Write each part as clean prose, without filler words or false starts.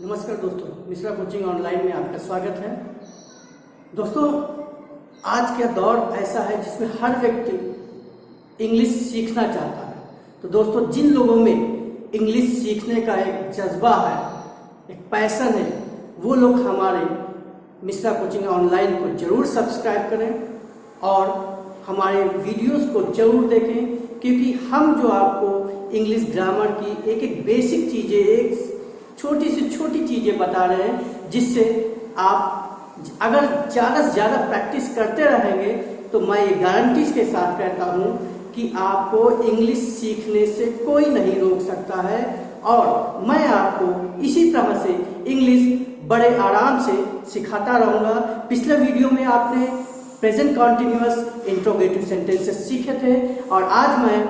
नमस्कार दोस्तों, Mishra coaching online में आपका स्वागत है। दोस्तों, आज का दौर ऐसा है जिसमें हर व्यक्ति इंग्लिश सीखना चाहता है। तो दोस्तों, जिन लोगों में इंग्लिश सीखने का एक जज्बा है, एक पैशन है, वो लोग हमारे मिश्रा कोचिंग ऑनलाइन को जरूर सब्सक्राइब करें और हमारे वीडियोस को जरूर देखें, क्योंकि हम जो आपको इंग्लिश ग्रामर की एक एक बेसिक चीज़ें, एक छोटी से छोटी चीज़ें बता रहे हैं, जिससे आप अगर ज़्यादा से ज़्यादा प्रैक्टिस करते रहेंगे तो मैं ये गारंटी के साथ कहता हूँ कि आपको इंग्लिश सीखने से कोई नहीं रोक सकता है। और मैं आपको इसी तरह से इंग्लिश बड़े आराम से सिखाता रहूँगा। पिछले वीडियो में आपने प्रेजेंट कॉन्टिन्यूअस इंट्रोगेटिव सेंटेंसेस सीखे थे और आज मैं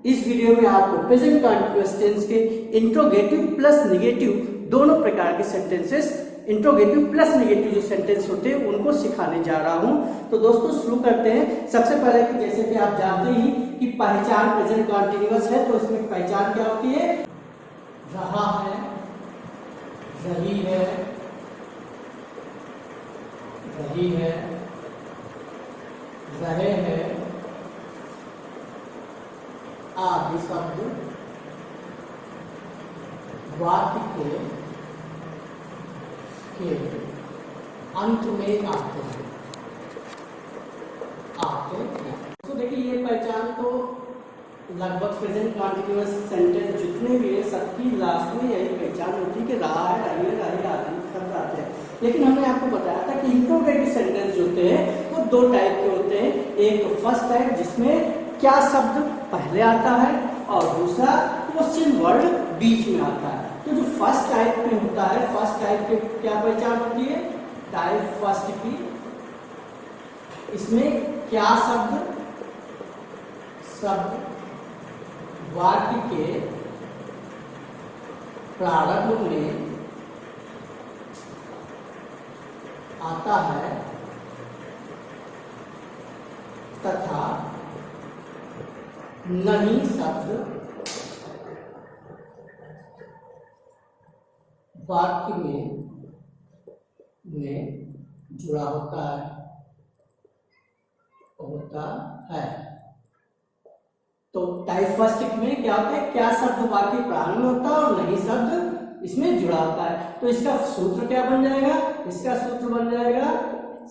इस वीडियो में आपको प्रेजेंट कॉन्टिन्यूअस टेंस के इंट्रोगेटिव प्लस नेगेटिव दोनों प्रकार के सेंटेंसेस, इंट्रोगेटिव प्लस नेगेटिव जो सेंटेंस होते हैं उनको सिखाने जा रहा हूं। तो दोस्तों शुरू करते हैं। सबसे पहले कि जैसे कि आप जानते ही कि पहचान प्रेजेंट कॉन्टिन्यूअस है, तो इसमें पहचान क्या होती है? रहा है, रही है, रही है, रहे हैं आदि शब्द वाक्य के अंत में आते हैं। तो देखिए, ये पहचान तो लगभग प्रेजेंट कॉन्टिन्यूअस सेंटेंस जितने भी है सबकी लास्ट में यही पहचान होती है कि रहा है, रही है, रही आदि शब्द आते हैं। लेकिन हमने आपको बताया था कि इंट्रोगेटिव सेंटेंस जो होते हैं वो दो टाइप के होते हैं। एक तो फर्स्ट टाइप जिसमें क्या शब्द पहले आता है और दूसरा क्वेश्चन वर्ड बीच में आता है। तो जो फर्स्ट टाइप में होता है, फर्स्ट टाइप की क्या पहचान होती है? टाइप फर्स्ट की, इसमें क्या शब्द वाक्य के प्रारंभ में आता है तथा नहीं शब्द वाक्य में जुड़ा होता है। तो टाइप फर्स्ट में क्या होता है? क्या शब्द वाक्य प्रारंभ में होता है और नहीं शब्द इसमें जुड़ा होता है। तो इसका सूत्र क्या बन जाएगा? इसका सूत्र बन जाएगा,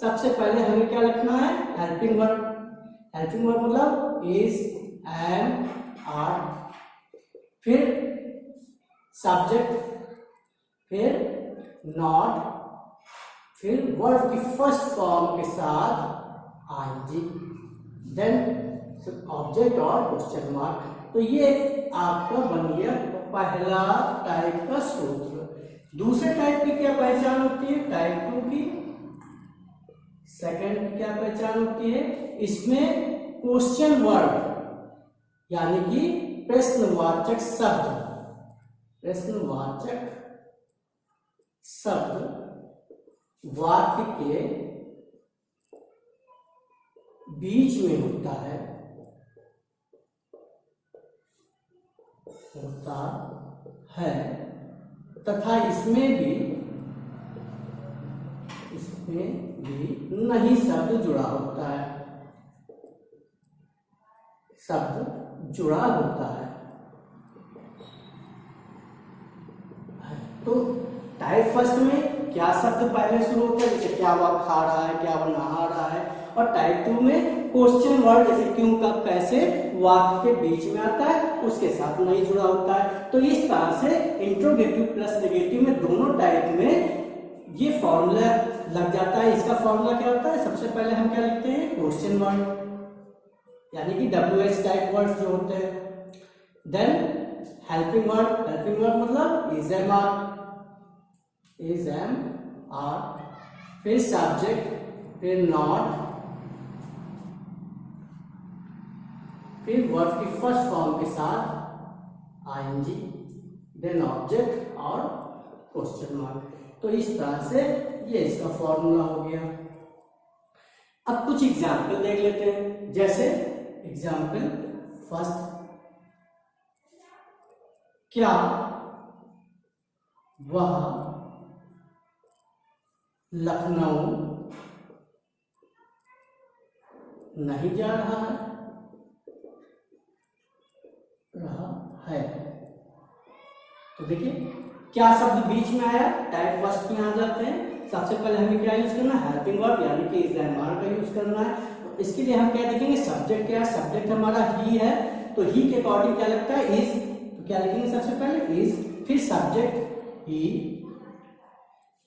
सबसे पहले हमें क्या लिखना है? Helping verb. हेल्पिंग वर्ब मतलब इज, एम, आर, फिर सब्जेक्ट, फिर नॉट, फिर वर्ब की फर्स्ट फॉर्म के साथ आईएनजी, देन ऑब्जेक्ट और क्वेश्चन मार्क। तो ये आपका बन गया पहला टाइप का सूत्र। दूसरे टाइप की क्या पहचान होती है? टाइप टू की। सेकंड की क्या पहचान होती है? इसमें क्वेश्चन वर्ड यानी कि प्रश्नवाचक शब्द वाक्य के बीच में होता है तथा इसमें भी नहीं शब्द जुड़ा होता है। तो टाइप फर्स्ट में क्या शब्द पहले शुरू होता है, जैसे क्या वह खा रहा है, क्या वह नहा रहा है। और टाइप टू में क्वेश्चन वर्ड जैसे क्यों, कब, कैसे वाक्य के बीच में आता है, उसके साथ नहीं जुड़ा होता है। तो इस तरह से इंट्रोगेटिव प्लस नेगेटिव में दोनों टाइप में ये फॉर्मूला लग जाता है। इसका फॉर्मूला क्या होता है? सबसे पहले हम क्या लिखते हैं? क्वेश्चन वर्ड यानी कि WH टाइप वर्ड्स जो होते हैं। देन हेल्पिंग वर्ड मतलब इज, एम, आर, फिर सब्जेक्ट, फिर नॉट, फिर वर्ब की फर्स्ट फॉर्म के साथ आईएनजी, देन ऑब्जेक्ट और क्वेश्चन मार्क। तो इस तरह से ये इसका फॉर्मूला हो गया। अब कुछ एग्जाम्पल देख लेते हैं। जैसे एग्जाम्पल फर्स्ट, क्या वह लखनऊ नहीं जा रहा है। तो देखिए क्या शब्द बीच में आया, टाइप फर्स्ट में आ जाते हैं। सबसे पहले हमें क्या यूज करना है, हेल्पिंग वर्ब यानी कि इज एंड आर का यूज करना है। तो इसके लिए हम क्या देखेंगे, सब्जेक्ट क्या है, सब्जेक्ट हमारा ही है, तो ही के अकॉर्डिंग क्या लगता है, इज। तो क्या लिखेंगे सबसे पहले इज, फिर सब्जेक्ट ही,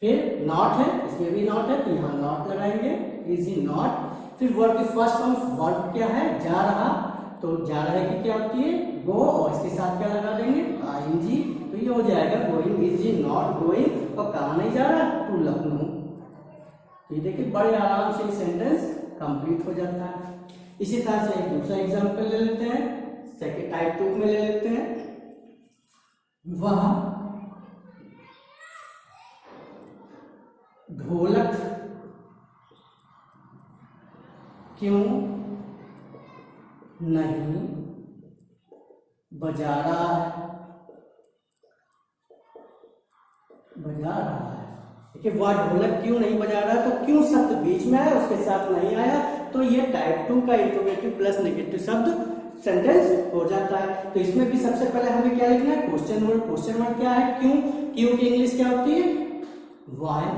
फिर नॉट है, इसमें भी नॉट है तो यहाँ नॉट लगाएंगे, इज ही नॉट। फिर वर्ब की फर्स्ट फॉर्म, वर्ब क्या है, जा रहा, तो जा रहा है कि क्या होती है, गो, और इसके साथ क्या लगा देंगे, आईएनजी, तो ये हो जाएगा going, is he not going, और कहाँ नहीं जा रहा, टू लखनऊ। ये देखिए बड़े आराम से सेंटेंस कंप्लीट हो जाता है। इसी तरह से एक दूसरा एग्जांपल ले लेते हैं, सेकंड टाइप 2 में ले लेते हैं। वह ढोलक क्यों नहीं बजा रहा है, देखिए वह ढोलक क्यों नहीं बजा रहा, तो क्यों शब्द बीच में आया, उसके साथ नहीं आया, तो ये टाइप 2 का इंट्रोगेटिव प्लस नेगेटिव शब्द सेंटेंस हो जाता है। तो इसमें भी सबसे पहले हमें क्या लिखना है, क्वेश्चन वर्ड। क्वेश्चन वर्ड क्या है, क्यों, क्यों की इंग्लिश क्या होती है, व्हाई।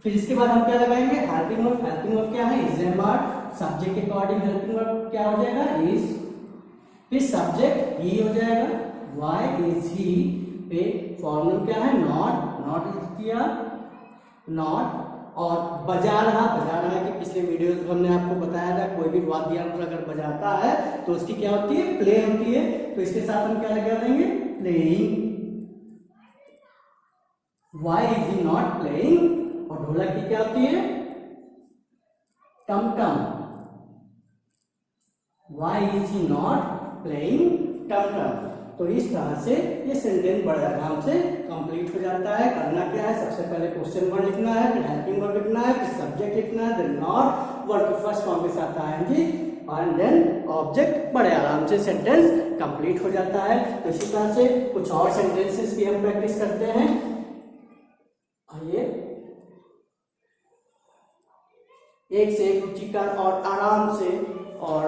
फिर इसके बाद हम क्या लगाएंगे, हेल्पिंग वर्ब। हेल्पिंग वर्ब क्या है, इज एंड आर, सब्जेक्ट के अकॉर्डिंग हेल्पिंग वर्ब क्या हो जाएगा, इज, फिर सब्जेक्ट ही हो जाएगा, व्हाई इज ही, फिर फॉर्मल क्या है, नॉट, नॉट लिख दिया, नॉट, और बजा रहा, कि पिछले वीडियोस में हमने आपको बताया था कोई भी वाद्य यंत्र अगर बजाता है तो उसकी क्या होती है, प्ले होती है, तो इसके साथ हम क्या लगा देंगे, playing. Why is he not playing, और ढोलक की क्या होती है, टम टम, why is he not playing टम टम। तो इस तरह से ये सेंटेंस बड़े आराम से कंप्लीट हो जाता है। करना क्या है, सबसे पहले क्वेश्चन वर्ड लिखना है, फिर हेल्पिंग वर्ब लिखना है, फिर सब्जेक्ट लिखना है, देन नॉट, वर्ब के फर्स्ट फॉर्म के साथ आएंगे, एंड देन ऑब्जेक्ट, बड़े आराम से सेंटेंस कंप्लीट हो जाता है। तो इसी तरह से कुछ और सेंटेंसेस भी हम प्रैक्टिस करते हैं। आइए एक से एक रुचिकर और आराम से और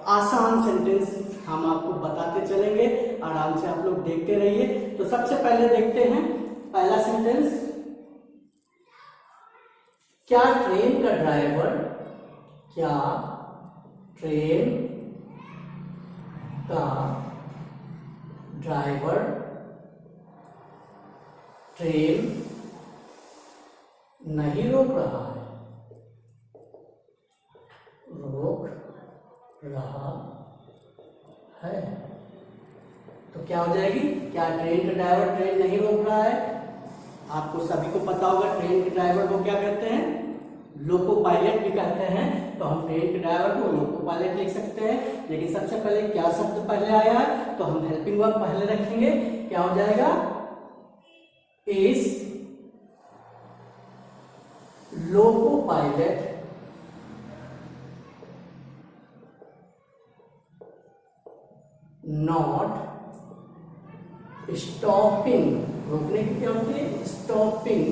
आसान सेंटेंस हम आपको बताते चलेंगे, आराम से आप लोग देखते रहिए। तो सबसे पहले देखते हैं पहला सेंटेंस, क्या ट्रेन का ड्राइवर, क्या ट्रेन का ड्राइवर ट्रेन नहीं रोक रहा है, रोक रहा है। तो क्या हो जाएगी, क्या ट्रेन का ड्राइवर ट्रेन नहीं रोक रहा है। आपको सभी को पता होगा ट्रेन के ड्राइवर को क्या कहते हैं, लोको पायलट भी कहते हैं। तो हम ट्रेन के ड्राइवर को लोको पायलट लिख सकते हैं। लेकिन सबसे पहले क्या शब्द पहले आया है, तो हम हेल्पिंग वर्ब पहले रखेंगे। क्या हो जाएगा, is loco pilot not stopping, रोकने की क्या होती है, स्टॉपिंग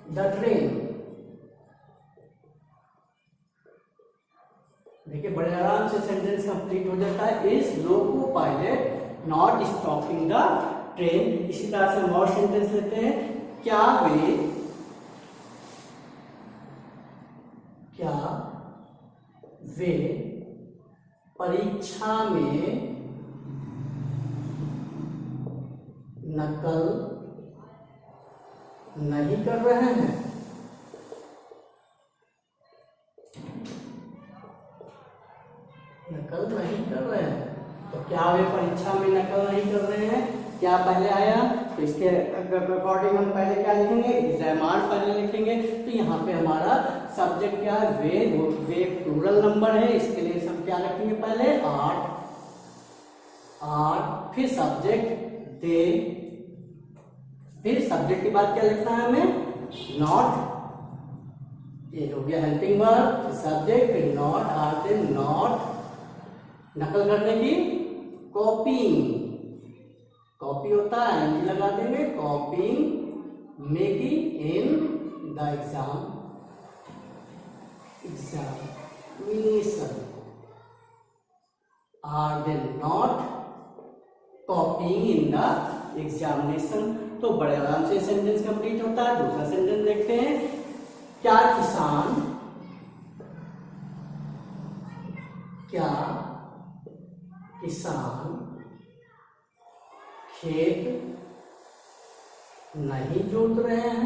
द ट्रेन। देखिए बड़े आराम से सेंटेंस कंप्लीट हो जाता है, is loco pilot not stopping the train. इसी तरह से हम और सेंटेंस लेते हैं, क्या वे परीक्षा में नकल नहीं कर रहे हैं। नकल नहीं कर रहे हैं, तो क्या वे परीक्षा में नकल नहीं कर रहे हैं, क्या पहले आया, तो इसके अकॉर्डिंग हम पहले क्या लिखेंगे, एग्जामार पहले लिखेंगे। तो यहाँ पे हमारा सब्जेक्ट क्या है, वे प्लूरल नंबर है, इसके लिए हम क्या रखेंगे, पहले 8, फिर सब्जेक्ट दे, फिर सब्जेक्ट के बाद क्या लिखना है हमें, नॉट, ये हो गया हेल्पिंग वर्ब, फिर सब्जेक्ट, फिर नॉट, आते नॉट, नकल करने की, कॉपिंग, कॉपी होता है, एनजी लगा देंगे, copying making in the examination are they not copying in the examination. तो बड़े आराम से सेंटेंस कंप्लीट होता है। दूसरा सेंटेंस देखते हैं, क्या किसान खेत नहीं जोत रहे हैं,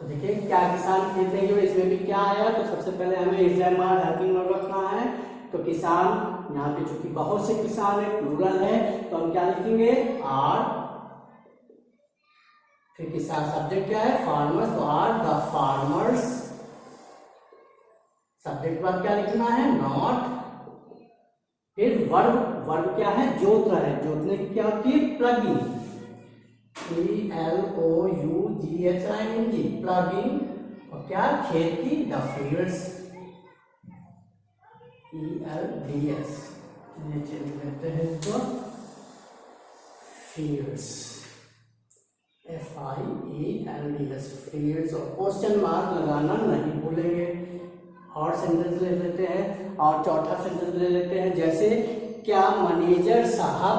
तो देखिए क्या किसान खेत नहीं जो, इसमें भी क्या आया, तो सबसे पहले हमें एग्जाम हेल्पिंग वर्ब रखना है। तो किसान, यहाँ पे चूंकि बहुत से किसान है, प्लूरल है, तो हम क्या लिखेंगे, आर, फिर किसान सब्जेक्ट क्या है, फार्मर्स, तो आर द फार्मर्स। सब्जेक्ट बाद क्या लिखना है, नॉट। फिर वर्ब क्या है, जोत रहा है, जोतने की क्या होती है, प्लगिंग, PLOUGHING, प्लगिंग। और क्या, खेत की, द फील्ड्स, ELDS, नीचे लिखते हैं इसको, फील्ड्स, FIELDS, फील्ड्स। और क्वेश्चन मार्क लगाना नहीं भूलेंगे। और सेंटेंस ले लेते हैं, और चौथा सेंटेंस ले लेते हैं, जैसे क्या मैनेजर साहब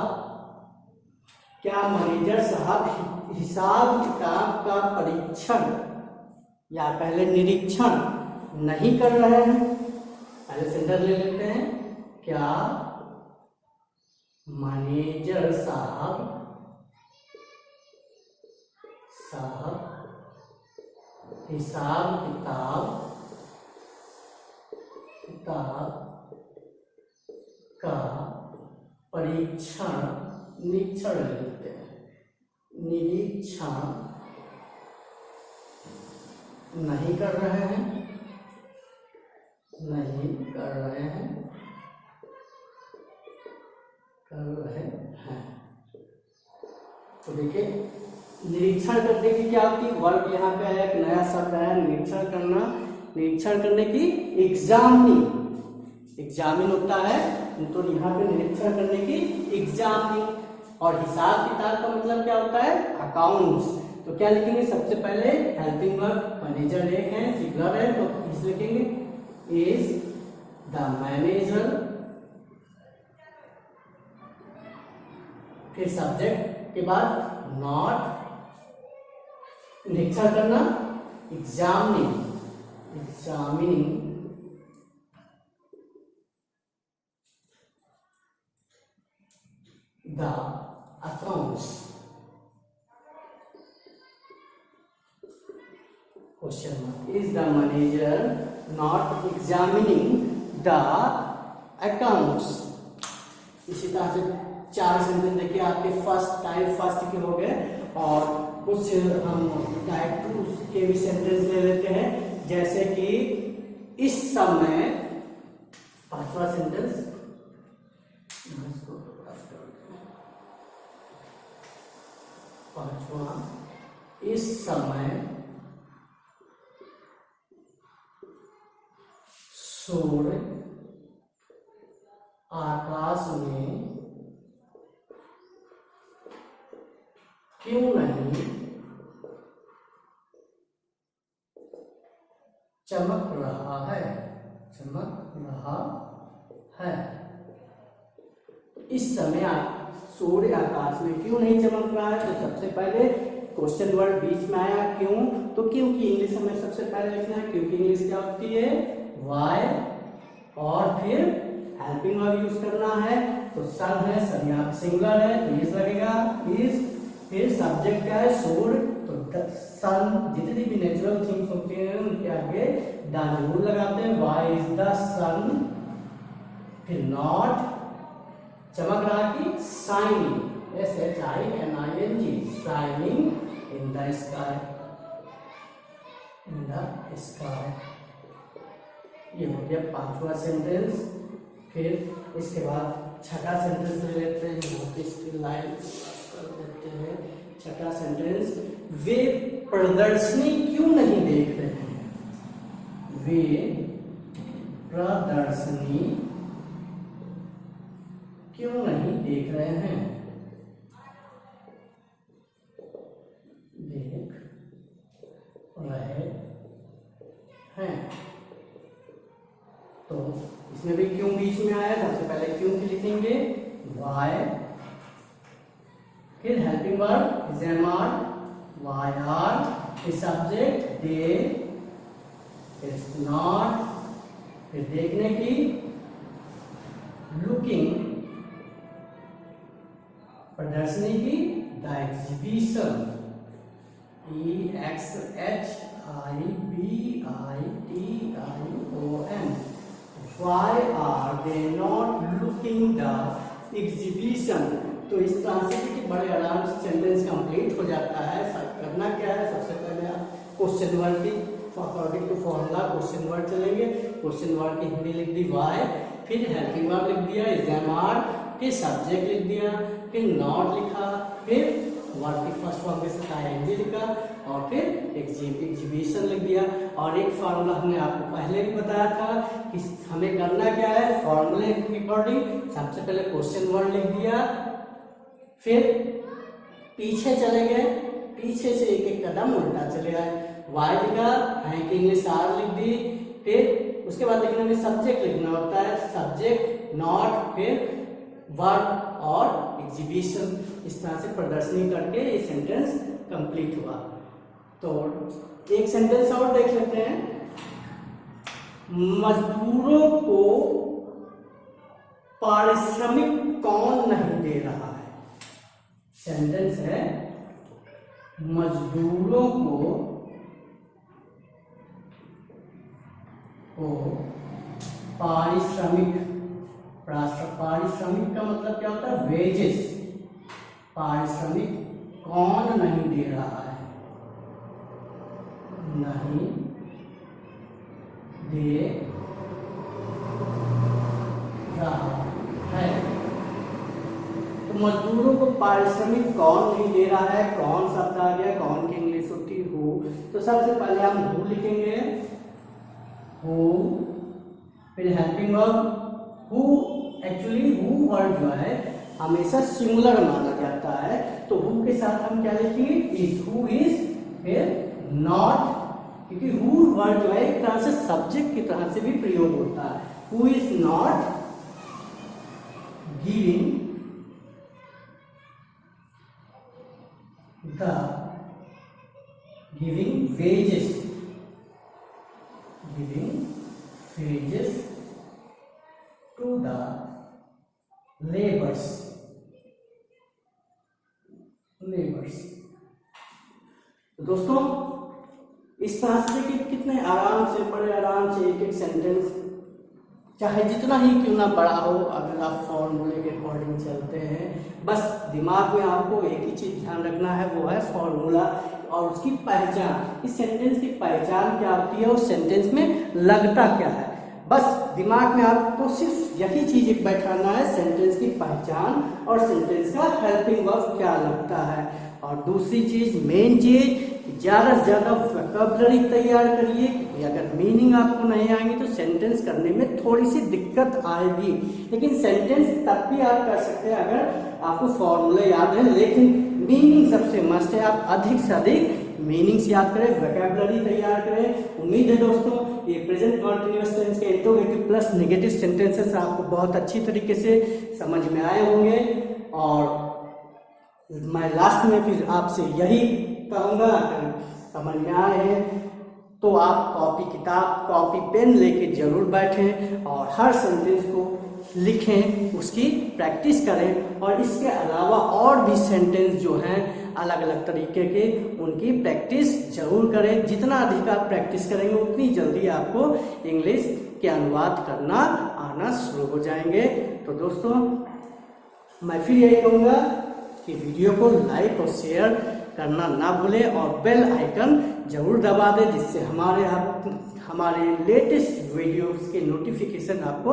हिसाब किताब का परीक्षण या पहले निरीक्षण नहीं कर रहे हैं। पहले सेंटेंस ले लेते हैं, क्या मैनेजर साहब हिसाब किताब का निरीक्षण लेते हैं, निरीक्षण नहीं कर रहे हैं, तो देखिए निरीक्षण करने की क्या होती है, वर्ब यहाँ पे आया, एक नया शब्द आया, निरीक्षण करना। निरीक्षण करने की एग्जामिन होता है, तो यहाँ पे निरीक्षण करने की एग्जामिन। और हिसाब किताब का मतलब क्या होता है, अकाउंट्स। तो क्या लिखेंगे, सबसे पहले हेल्पिंग वर्ब, मैनेजर एक है, सिंगुलर है, तो इस लिखेंगे, इज द मैनेजर। फिर सब्जेक्ट के बाद नॉट, निरीक्षण करना, examining the accounts। Question mark, is the manager not examining the accounts। इसी तरह से 4 सेंटेंस देखिए आपके फर्स्ट के हो गए, और कुछ हम टाइप 2 के भी सेंटेंस ले लेते हैं, जैसे कि इस समय, 5वां सेंटेंस, इस समय सूर्य आकाश में क्यों नहीं चमक रहा है। इस समय सूर्य आकाश में क्यों नहीं चमक रहा है, तो सबसे पहले क्वेश्चन वर्ड बीच में आया, क्यों, तो क्योंकि इंग्लिश हमें सबसे पहले लिखना है, क्योंकि इंग्लिश क्या होती है, वाई, और फिर हेल्पिंग वर्ब यूज करना है, तो सन है, सन यहाँ सिंगुलर है, तो इज लगेगा, इज। फिर सब्जेक्ट क्या है, सूर्य, तो सन, जितनी भी नेचुरल थिंग्स होती हैं उनके आगे द जरूर लगाते हैं, वाई इज द सन। फिर नॉट, चमक रहा की, shining, SHINING, shining in the sky. ये हो गया 5वां सेंटेंस। फिर इसके बाद छठा सेंटेंस ले लेते हैं, यहाँ पे इसकी लाइन कर देते हैं। छठा सेंटेंस, वे प्रदर्शनी क्यों नहीं देख रहे हैं, वे प्रदर्शनी क्यों नहीं देख रहे हैं? देख रहे हैं। तो इसमें भी क्यों बीच में आया, सबसे पहले क्यों की लिखेंगे वाई, फिर helping verb is am are, why are is subject, they is not, फिर देखने की लुकिंग, प्रदर्शनी की the exhibition, EXHIBITION, why are they not looking the exhibition? तो इस तरह से बड़े आराम से सेंटेंस कंप्लीट हो जाता है। करना क्या है, सबसे पहले आप क्वेश्चन वर्ड की according to formula question word चलेंगे। क्वेश्चन वर्ड की हिंदी लिख दी वाई, फिर हेल्पिंग वर्ब लिख दिया इज एम आर, फिर सब्जेक्ट लिख दिया, फिर नॉट लिखा, फिर वर्ब की फर्स्ट फॉर्म के साथ आईएनजी लिखा और फिर एग्जीबिशन लिख दिया। और एक फार्मूला हमने आपको पहले भी बताया था कि हमें करना क्या है, फॉर्मूले के अकॉर्डिंग सबसे पहले क्वेश्चन वर्ड लिख दिया, फिर पीछे चले गए, पीछे से एक एक कदम उल्टा चले आए, वाई लिखा, हैंक इंग्लिश आर लिख दी, फिर उसके बाद लिखने में सब्जेक्ट लिखना होता है, सब्जेक्ट नॉट, फिर वर्ब और एग्जीबिशन। इस तरह से प्रदर्शनी करके ये सेंटेंस कंप्लीट हुआ। तो एक सेंटेंस और देख लेते हैं, मजदूरों को पारिश्रमिक कौन नहीं दे रहा है। सेंटेंस है मजदूरों को पारिश्रमिक, पारिश्रमिक का मतलब क्या होता है, वेजेस, पारिश्रमिक कौन नहीं दे रहा है, नहीं दे रहा है। तो मजदूरों को पारिश्रमिक कौन नहीं दे रहा है, कौन शब्द आ गया, कौन की इंग्लिश होती है हु। तो सबसे पहले हम हु लिखेंगे, हु, फिर helping verb who. Actually who word जो है हमेशा सिंगुलर माना जाता है, तो हु के साथ हम क्या लिखेंगे इज, हु इज, फिर नॉट, क्योंकि हु वर्ड जो है एक तरह से सब्जेक्ट की तरह से भी प्रयोग होता है। Who is not giving wages, giving wages to the labours. तो दोस्तों इस तरह से देखिए कितने आराम से, बड़े आराम से एक एक सेंटेंस, चाहे जितना ही क्यों ना बड़ा हो, अगर आप फॉर्मूले के अकॉर्डिंग चलते हैं, बस दिमाग में आपको एक ही चीज ध्यान रखना है, वो है फॉर्मूला और उसकी पहचान। इस सेंटेंस की पहचान क्या होती है, उस सेंटेंस में लगता क्या है, बस दिमाग में आपको सिर्फ यही चीज एक बैठाना है, सेंटेंस की पहचान और सेंटेंस का हेल्पिंग वर्ब क्या लगता है। और दूसरी चीज, मेन चीज, ज़्यादा से ज़्यादा वोकैबुलरी तैयार करिए, क्योंकि अगर मीनिंग आपको नहीं आएंगी तो सेंटेंस करने में थोड़ी सी दिक्कत आएगी। लेकिन सेंटेंस तब भी आप कर सकते हैं अगर आपको फॉर्मूले याद है, लेकिन मीनिंग सबसे मस्ट है। आप अधिक से अधिक मीनिंग्स याद करें, वोकैबुलरी तैयार करें। उम्मीद है दोस्तों ये प्रेजेंट कॉन्टिन्यूअस टेंस के इंट्रोगेटिव प्लस नेगेटिव सेंटेंसेस आपको बहुत अच्छी तरीके से समझ में आए होंगे। और मैं लास्ट में फिर आपसे यही कहूँगा, अगर समझ में आए हैं तो आप कॉपी किताब, कॉपी पेन लेके जरूर बैठें और हर सेंटेंस को लिखें, उसकी प्रैक्टिस करें। और इसके अलावा और भी सेंटेंस जो हैं अलग अलग तरीके के, उनकी प्रैक्टिस जरूर करें। जितना अधिक आप प्रैक्टिस करेंगे उतनी जल्दी आपको इंग्लिश के अनुवाद करना आना शुरू हो जाएंगे। तो दोस्तों मैं फिर यही कहूँगा कि वीडियो को लाइक और शेयर करना ना भूलें और बेल आइकन जरूर दबा दें, जिससे हमारे लेटेस्ट वीडियोस के नोटिफिकेशन आपको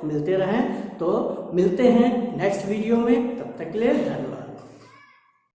मिलते रहें। तो मिलते हैं नेक्स्ट वीडियो में, तब तक के लिए धन्यवाद।